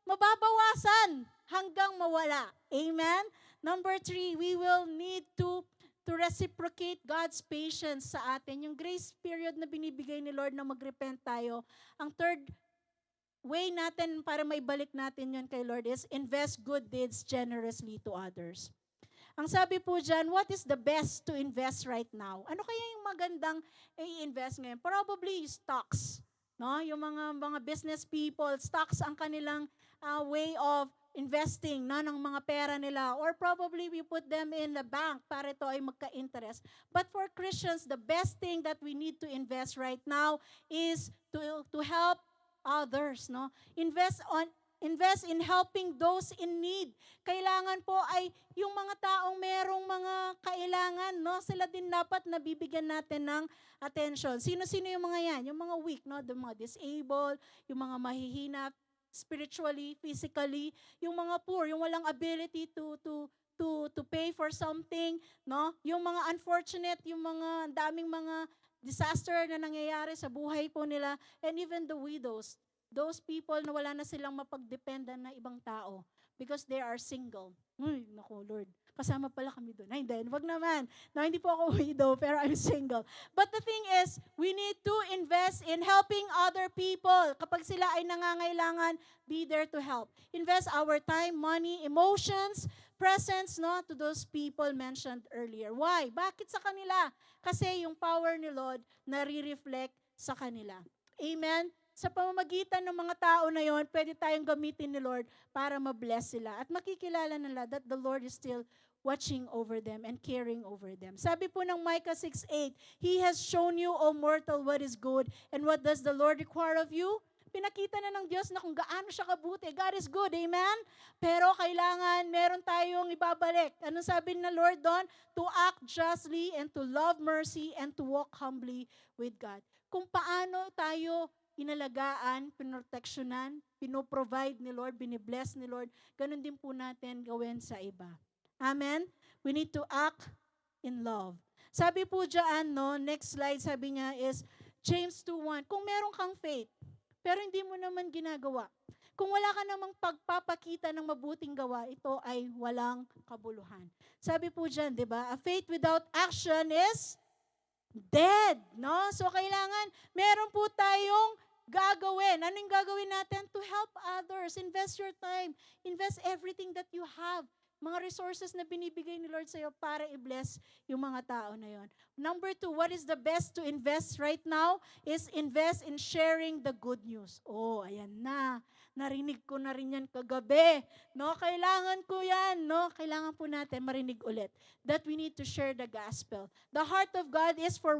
mababawasan hanggang mawala. Amen? Number 3, we will need to reciprocate God's patience sa atin. Yung grace period na binibigay ni Lord na mag-repent tayo. Ang third way natin para maibalik natin yun kay Lord is invest good deeds generously to others. Ang sabi po dyan, what is the best to invest right now? Ano kaya yung magandang i-invest ngayon? Probably stocks. No? Yung mga business people, stocks ang kanilang way of investing ng mga pera nila, or probably we put them in the bank para ito ay magka-interest. But for Christians, the best thing that we need to invest right now is to help others, no? Invest in helping those in need. Kailangan po ay yung mga taong merong mga kailangan, no? Sila din dapat nabibigyan natin ng attention. Sino-sino yung mga yan? Yung mga weak, no? The mga disabled, yung mga mahihina spiritually, physically, yung mga poor, yung walang ability to pay for something, no? Yung mga unfortunate, yung mga daming mga disaster na nangyayari sa buhay po nila, and even the widows, those people na wala na silang mapagdependan na ibang tao because they are single. Uy, naku Lord, kasama pala kami doon. Ay, then, wag naman. No, hindi po ako widow, pero I'm single. But the thing is, we need to invest in helping other people. Kapag sila ay nangangailangan, be there to help. Invest our time, money, emotions, presence, no, to those people mentioned earlier. Why? Bakit sa kanila? Kasi yung power ni Lord nare-reflect sa kanila. Amen? Sa pamamagitan ng mga tao na yon, pwede tayong gamitin ni Lord para ma-bless sila. At makikilala nila that the Lord is still watching over them and caring over them. Sabi po ng Micah 6:8, He has shown you, O mortal, what is good, and what does the Lord require of you? Pinakita na ng Diyos na kung gaano siya kabuti. God is good, amen? Pero kailangan, meron tayong ibabalik. Anong sabi na Lord doon? To act justly and to love mercy and to walk humbly with God. Kung paano tayo inalagaan, pinoproteksyonan, pinoprovide ni Lord, binibless ni Lord, ganun din po natin gawin sa iba. Amen? We need to act in love. Sabi po dyan, no, next slide, sabi niya is, James 2:1, kung meron kang faith, pero hindi mo naman ginagawa, kung wala ka namang pagpapakita ng mabuting gawa, ito ay walang kabuluhan. Sabi po dyan, di ba, a faith without action is dead, no? So kailangan, meron po tayong gagawin. Ano yung gagawin natin? To help others. Invest your time. Invest everything that you have. Mga resources na binibigay ni Lord sa'yo para i-bless yung mga tao na yon. Number 2, what is the best to invest right now? Is invest in sharing the good news. Oh, ayan na. Narinig ko na rin yan kagabi. No, kailangan ko yan. No, kailangan po natin marinig ulit that we need to share the gospel. The heart of God is for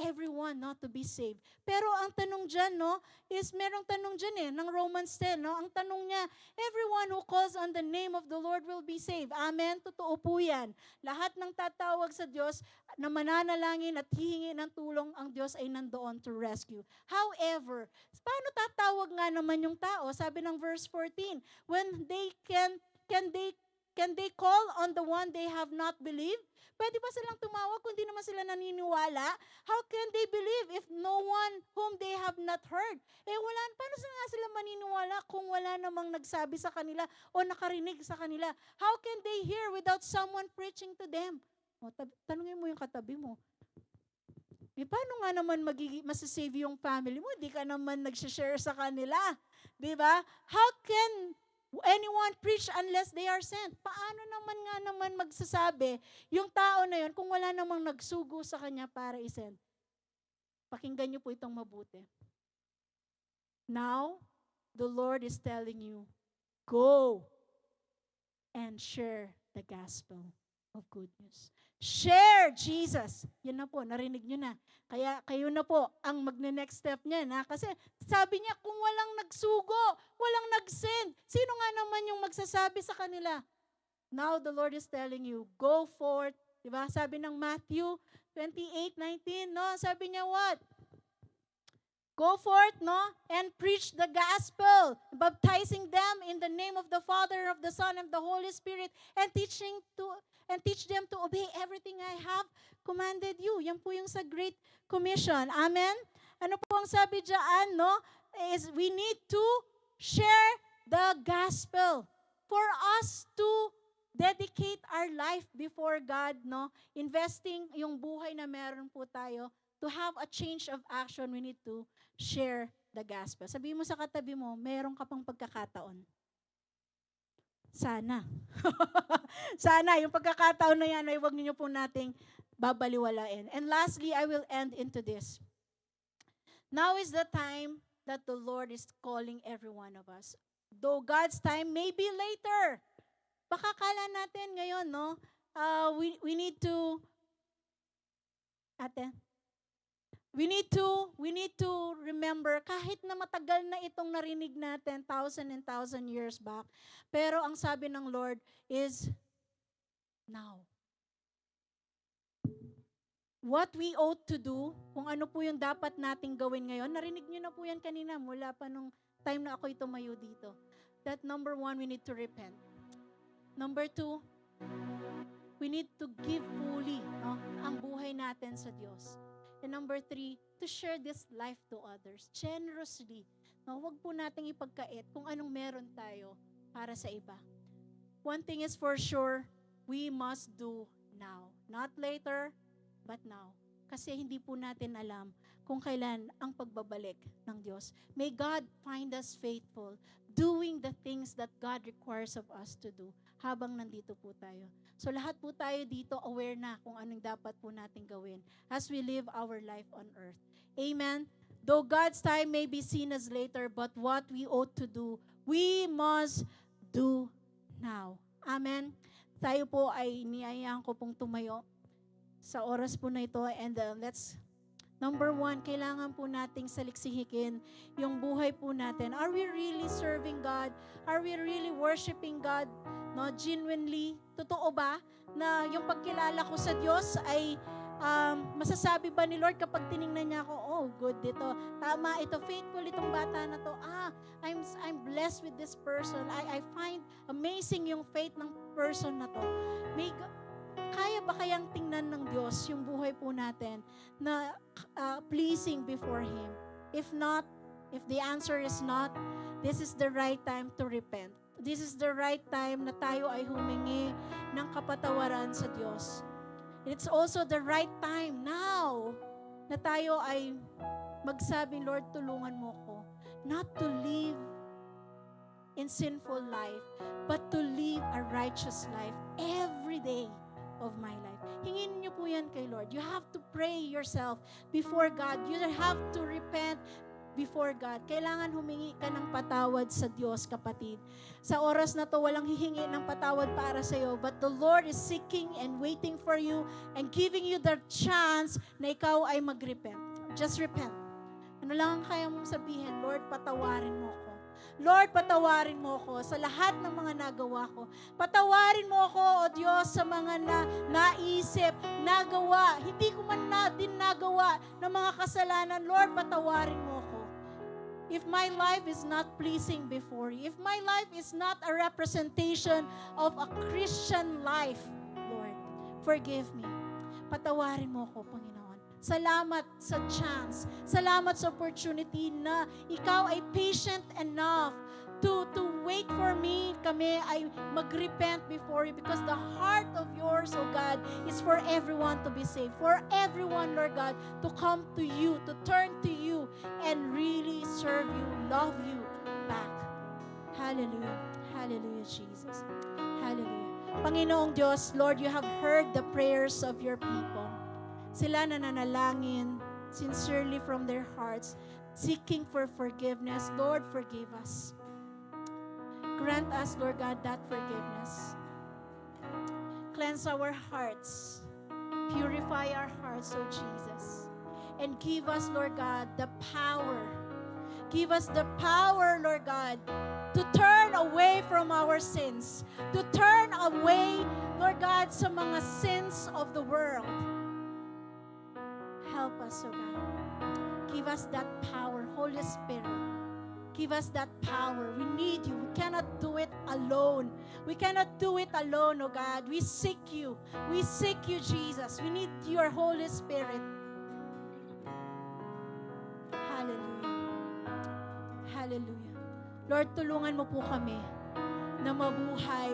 everyone, no, to be saved. Pero ang tanong dyan, no, is merong tanong dyan ng Romans 10, no? Ang tanong niya, everyone who calls on the name of the Lord will be saved. Amen? Totoo po yan. Lahat ng tatawag sa Diyos na mananalangin at hihingi ng tulong, ang Diyos ay nandoon to rescue. However, paano tatawag nga naman yung tao? Sabi ng verse 14, when they can they call on the one they have not believed? Pwede ba silang tumawag kung di naman sila naniniwala? How can they believe if no one whom they have not heard? Paano sila maniniwala kung wala namang nagsabi sa kanila o nakarinig sa kanila? How can they hear without someone preaching to them? O, tanungin mo yung katabi mo. Paano nga naman masasave yung family mo? Di ka naman nag-share sa kanila. Di ba? How can anyone preach unless they are sent? Paano naman magsasabi yung tao na yun kung wala namang nagsugo sa kanya para isend? Pakinggan niyo po itong mabuti. Now, the Lord is telling you, go and share the gospel of good news. Share Jesus. Yan na po, narinig nyo na. Kaya kayo na po ang magne-next step niya. Kasi sabi niya, kung walang nagsugo, walang nag-send, sino nga naman yung magsasabi sa kanila? Now the Lord is telling you, go forth. Diba? Sabi ng Matthew 28:19, no? Sabi niya what? Go forth, no? And preach the gospel, baptizing them in the name of the Father, of the Son, and the Holy Spirit, and teach them to obey everything I have commanded you. Yan po yung sa Great Commission. Amen? Ano po ang sabi dyan, no? Is we need to share the gospel for us to dedicate our life before God, no? Investing yung buhay na meron po tayo. To have a change of action, we need to share the gospel. Sabihin mo sa katabi mo, meron ka pang pagkakataon. Sana. Sana, yung pagkakataon na yan ay huwag niyo po nating babaliwalain. And lastly, I will end into this. Now is the time that the Lord is calling every one of us. Though God's time may be later. Baka kala natin ngayon, no? We need to, ate, we need to remember, kahit na matagal na itong narinig natin, 1,000 years back, pero ang sabi ng Lord is, now. What we ought to do, kung ano po yung dapat nating gawin ngayon, narinig nyo na po yan kanina, mula pa nung time na ako'y tumayo dito. That number 1, we need to repent. Number 2, we need to give fully, no, ang buhay natin sa Diyos. And number 3, to share this life to others, generously. No, huwag po nating ipagkait kung anong meron tayo para sa iba. One thing is for sure, we must do now. Not later, but now. Kasi hindi po natin alam kung kailan ang pagbabalik ng Diyos. May God find us faithful, doing the things that God requires of us to do habang nandito po tayo. So lahat po tayo dito aware na kung anong dapat po natin gawin as we live our life on earth. Amen? Though God's time may be seen as later, but what we ought to do, we must do now. Amen? Tayo po ay niyayaan ko pong tumayo sa oras po na ito, and number 1, kailangan po nating saliksihikin yung buhay po natin. Are we really serving God? Are we really worshiping God? No, genuinely? Totoo ba na yung pagkilala ko sa Diyos ay masasabi ba ni Lord kapag tiningnan niya ako, oh, good dito. Tama, ito, faithful itong bata na to. I'm blessed with this person. I find amazing yung faith ng person na to. Kaya ba kayang tingnan ng Diyos yung buhay po natin na pleasing before Him? If not, if the answer is not, this is the right time to repent. This is the right time na tayo ay humingi ng kapatawaran sa Diyos. It's also the right time now na tayo ay magsabi, Lord, tulungan mo ko not to live in sinful life, but to live a righteous life every day of my life. Hingin niyo po yan kay Lord. You have to pray yourself before God. You have to repent before God. Kailangan humingi ka ng patawad sa Diyos, kapatid. Sa oras na to, walang hihingi ng patawad para sa iyo, but the Lord is seeking and waiting for you and giving you the chance na ikaw ay mag-repent. Just repent. Ano lang ang kaya mong sabihin? Lord, patawarin mo ako. Lord, patawarin mo ako sa lahat ng mga nagawa ko. Patawarin mo ako, O Diyos, sa mga naisip, nagawa. Hindi ko man din nagawa ng mga kasalanan. Lord, patawarin mo ako. If my life is not pleasing before you, if my life is not a representation of a Christian life, Lord, forgive me. Patawarin mo ako, Panginoon. Salamat sa chance. Salamat sa opportunity na ikaw ay patient enough to wait for me. Kami ay mag-repent before you because the heart of yours, oh God, is for everyone to be saved. For everyone, Lord God, to come to you, to turn to you, and really serve you, love you back. Hallelujah. Hallelujah, Jesus. Hallelujah. Panginoong Diyos, Lord, you have heard the prayers of your people. Sila nananalangin sincerely from their hearts, seeking for forgiveness. Lord, forgive us. Grant us, Lord God, that forgiveness. Cleanse our hearts. Purify our hearts, O Jesus. And give us, Lord God, the power. Give us the power, Lord God, to turn away from our sins. To turn away, Lord God, sa mga sins of the world. Help us, O God. Give us that power, Holy Spirit. Give us that power. We need you. We cannot do it alone. We cannot do it alone, O God. We seek you. We seek you, Jesus. We need your Holy Spirit. Hallelujah. Hallelujah. Lord, tulungan mo po kami na mabuhay,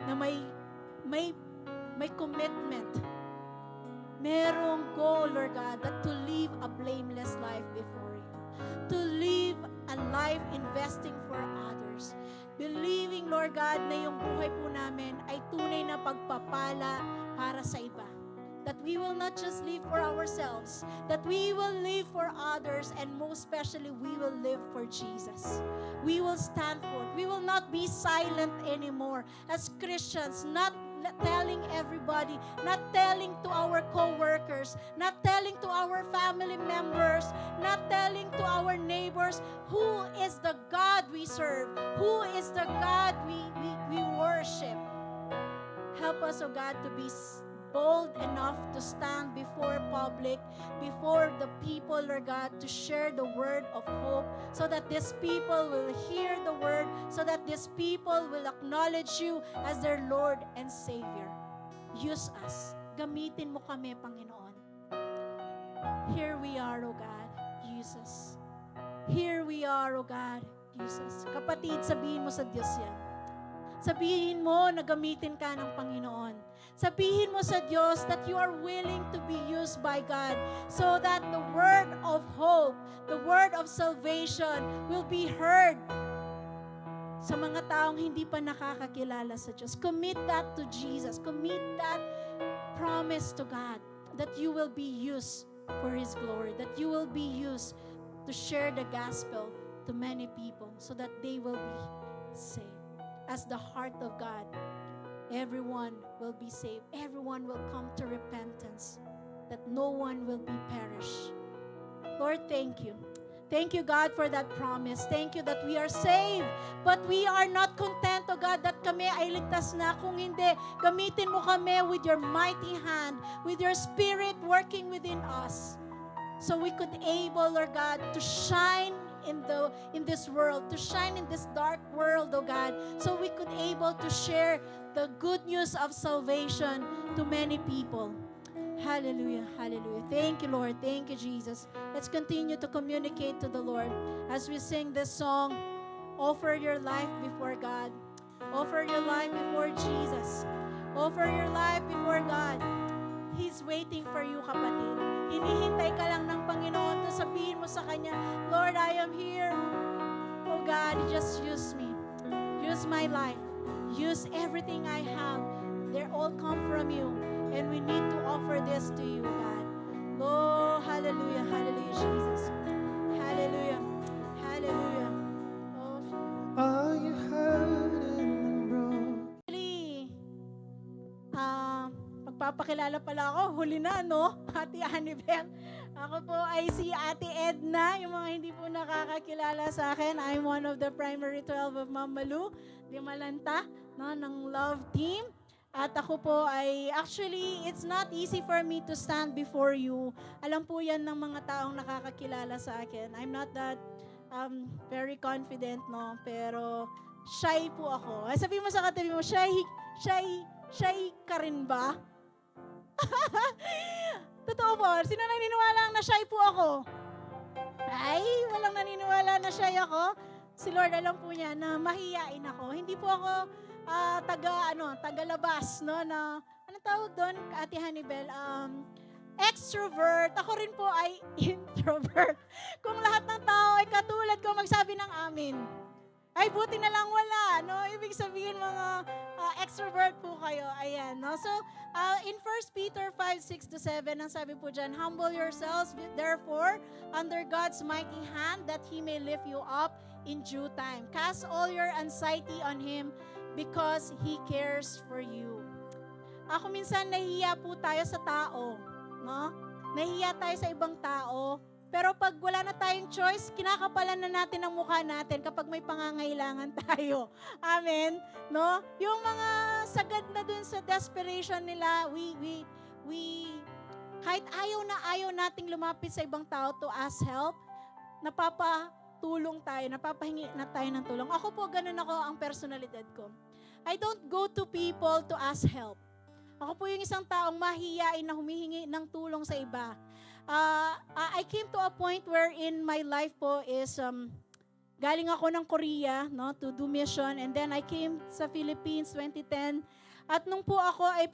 na may commitment. Merong goal, Lord God, that to live a blameless life before you. To live a life investing for others. believing, Lord God, na yung buhay po namin ay tunay na pagpapala para sa iba. That we will not just live for ourselves, that we will live for others, and most especially, we will live for Jesus. We will stand forth. We will not be silent anymore as Christians, not telling everybody, not telling to our co-workers, not telling to our family members, not telling to our neighbors who is the God we serve, who is the God we worship. Help us, O God, to be bold enough to stand before public, before the people, Lord God, to share the word of hope so that these people will hear the word, so that these people will acknowledge you as their Lord and Savior. Use us. Gamitin mo kami, Panginoon. Here we are, O God. Use us. Here we are, O God. Use us. Kapatid, sabihin mo sa Diyos yan. Sabihin mo na gamitin ka ng Panginoon. Sabihin mo sa Diyos that you are willing to be used by God so that the word of hope, the word of salvation will be heard sa mga taong hindi pa nakakakilala sa Diyos. Commit that to Jesus. Commit that promise to God that you will be used for His glory, that you will be used to share the gospel to many people so that they will be saved. As the heart of God, everyone will be saved. Everyone will come to repentance, that no one will be perished. Lord, thank you. Thank you, God, for that promise. Thank you that we are saved. But we are not content, oh God, that kami ay ligtas na. Kung hindi, gamitin mo kami with your mighty hand, with your spirit working within us. So we could able, Lord God, to shine in this world, to shine in this dark world, oh God, so we could able to share the good news of salvation to many people. Hallelujah, hallelujah. Thank you, Lord. Thank you, Jesus. Let's continue to communicate to the Lord as we sing this song. Offer your life before God. Offer your life before Jesus. Offer your life before God. He's waiting for you, kapatid. Hinihintay ka lang ng Panginoon to sabihin mo sa Kanya, Lord, I am here. Oh God, just use me. Use my life. Use everything I have. They all come from you. And we need to offer this to you, God. Oh, hallelujah, hallelujah, Jesus. Hallelujah, hallelujah. Oh, Are you hurting, bro? Magpapakilala pala ako, huli na, no? Ate Annabel. Ako po ay si Ate Edna. Yung mga hindi po nakakakilala sa akin, I'm one of the primary 12 of Mama Lu, Limalanta, no, ng Love Team. At ako po ay, actually, it's not easy for me to stand before you. Alam po yan ng mga taong nakakakilala sa akin. I'm not that very confident, no? Pero shy po ako. Ay, sabihin mo sa katabi mo, shy ka rin ba? Totoo po, sino naniniwala na shy po ako? Ay, walang naniniwala na shy ako. Si Lord alam po niya na mahiyain ako. Hindi po ako tagalabas, no, na, anong tawag doon, Ate Hannibal? Extrovert. Ako rin po ay introvert. Kung lahat ng tao ay katulad ko, magsabi ng amin. Ay, buti na lang wala, no? Ibig sabihin mga extrovert po kayo. Ayan, no? So, in 1 Peter 5:6-7, ang sabi po dyan, humble yourselves, therefore, under God's mighty hand, that He may lift you up in due time. Cast all your anxiety on Him, because He cares for you. Ako minsan nahihiya po tayo sa tao, no? Nahihiya tayo sa ibang tao, pero pag wala na tayong choice, kinakapalan na natin ang mukha natin kapag may pangangailangan tayo. Amen? No? Yung mga sagad na dun sa desperation nila, kahit ayaw nating lumapit sa ibang tao to ask help, napapatulong tayo, napapahingi na tayo ng tulong. Ako po, ganun ako ang personalidad ko. I don't go to people to ask help. Ako po yung isang taong mahihiyain na humihingi ng tulong sa iba. I came to a point where in my life po is, galing ako ng Korea, no, to do mission, and then I came sa Philippines 2010. At nung po ako ay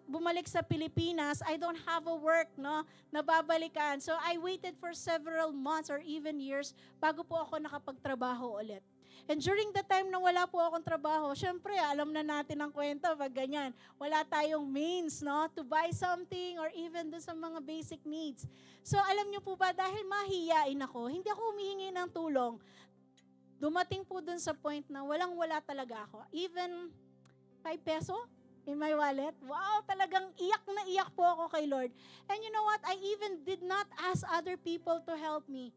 bumalik sa Pilipinas, I don't have a work, no, nababalikan. So I waited for several months or even years bago po ako nakapagtrabaho ulit. And during the time na wala po akong trabaho, syempre, alam na natin ang kwento pag ganyan. Wala tayong means, no, to buy something or even dun sa mga basic needs. So, alam niyo po ba, dahil mahihiyain ako, hindi ako humihingi ng tulong. Dumating po dun sa point na walang-wala talaga ako. Even 5 peso in my wallet. Wow, talagang iyak na iyak po ako kay Lord. And you know what? I even did not ask other people to help me.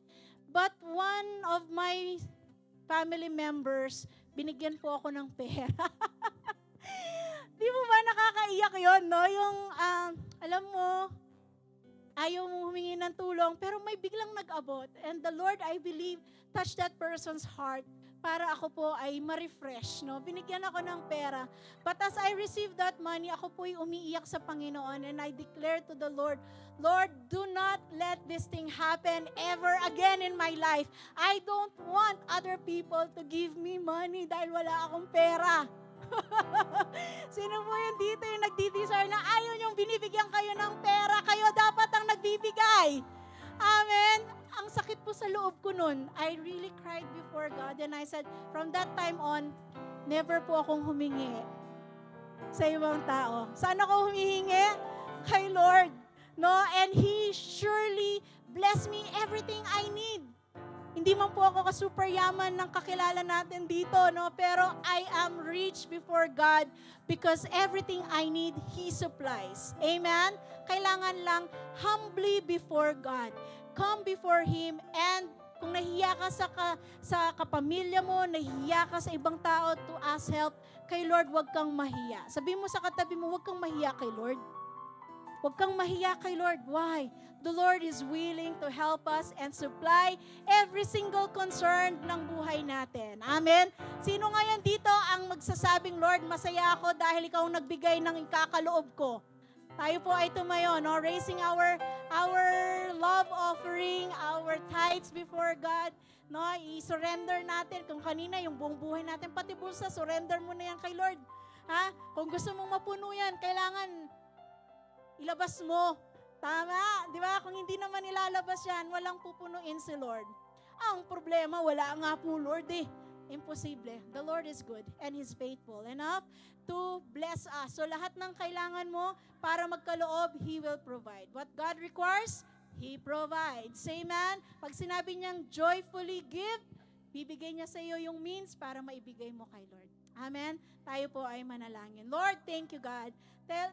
But one of my family members, binigyan po ako ng pera. Di mo ba nakakaiyak yon, no? Yung, alam mo, ayaw mo humingi ng tulong, pero may biglang nag-abot. And the Lord, I believe, touched that person's heart para ako po ay ma-refresh, no? Binigyan ako ng pera. But as I received that money, ako po ay umiiyak sa Panginoon and I declare to the Lord, Lord, do not let this thing happen ever again in my life. I don't want other people to give me money dahil wala akong pera. Sino po yun dito yung nagdi-desire na ayaw niyong binibigyan kayo ng pera, kayo dapat ang nagbibigay. Amen. Ang sakit po sa loob ko nun. I really cried before God and I said, from that time on, never po akong humingi sa ibang tao. Saan ako humihingi? Kay Lord. No? And He surely blessed me everything I need. Hindi man po ako ka-super yaman ng kakilala natin dito, no? Pero I am rich before God because everything I need, He supplies. Amen? Kailangan lang humbly before God. Come before Him and kung nahiya ka sa kapamilya mo, nahiya ka sa ibang tao to ask help, kay Lord, huwag kang mahiya. Sabi mo sa katabi mo, huwag kang mahiya kay Lord. Huwag kang mahiya kay Lord. Why? The Lord is willing to help us and supply every single concern ng buhay natin. Amen? Sino ngayon dito ang magsasabing, Lord, masaya ako dahil ikaw ang nagbigay ng ikakaloob ko? Tayo po ay tumayo, no? Raising our love offering, our tithes before God. No? I-surrender natin. Kung kanina, yung buong buhay natin, pati bulsa, surrender mo na yan kay Lord. Ha? Kung gusto mong mapuno yan, kailangan ilabas mo. Tama, di ba? Kung hindi naman ilalabas yan, walang pupunuin si Lord. Ang problema, wala nga po Lord eh. Imposible. The Lord is good and He's faithful enough to bless us. So lahat ng kailangan mo para magkaloob, He will provide. What God requires, He provides. Amen? Pag sinabi niyang joyfully give, bibigay niya sa iyo yung means para maibigay mo kay Lord. Amen? Tayo po ay manalangin. Lord, thank you God.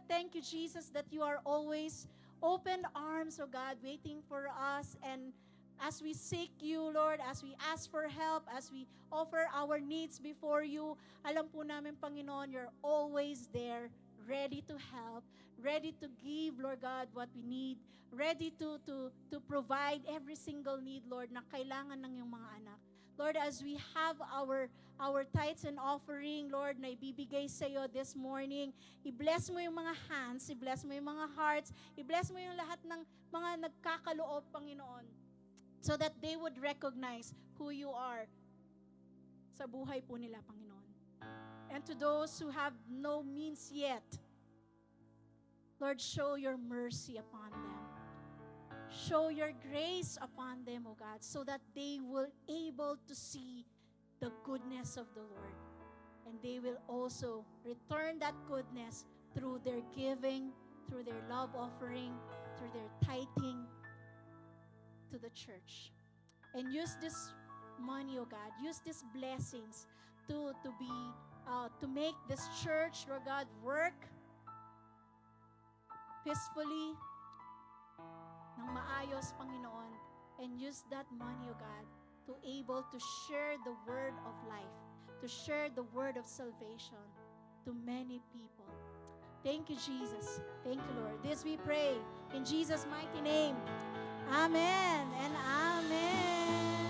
Thank you Jesus that you are always open arms, oh God, waiting for us. And as we seek you, Lord, as we ask for help, as we offer our needs before you, alam po namin, Panginoon, you're always there, ready to help, ready to give, Lord God, what we need, ready to provide every single need, Lord, na kailangan ng iyong mga anak. Lord, as we have our tithes and offering, Lord, na ibibigay sa iyo this morning, i-bless mo yung mga hands, i-bless mo yung mga hearts, i-bless mo yung lahat ng mga nagkakaloob, Panginoon, so that they would recognize who you are sa buhay po nila, Panginoon. And to those who have no means yet, Lord, show your mercy upon them. Show your grace upon them, O God, so that they will able to see the goodness of the Lord. And they will also return that goodness through their giving, through their love offering, through their tithing to the church. And use this money, O God, use these blessings to make this church, Lord God, work peacefully, ng maayos, Panginoon, and use that money, O God, to able to share the word of life, to share the word of salvation to many people. Thank you, Jesus. Thank you, Lord. This we pray in Jesus' mighty name. Amen and amen.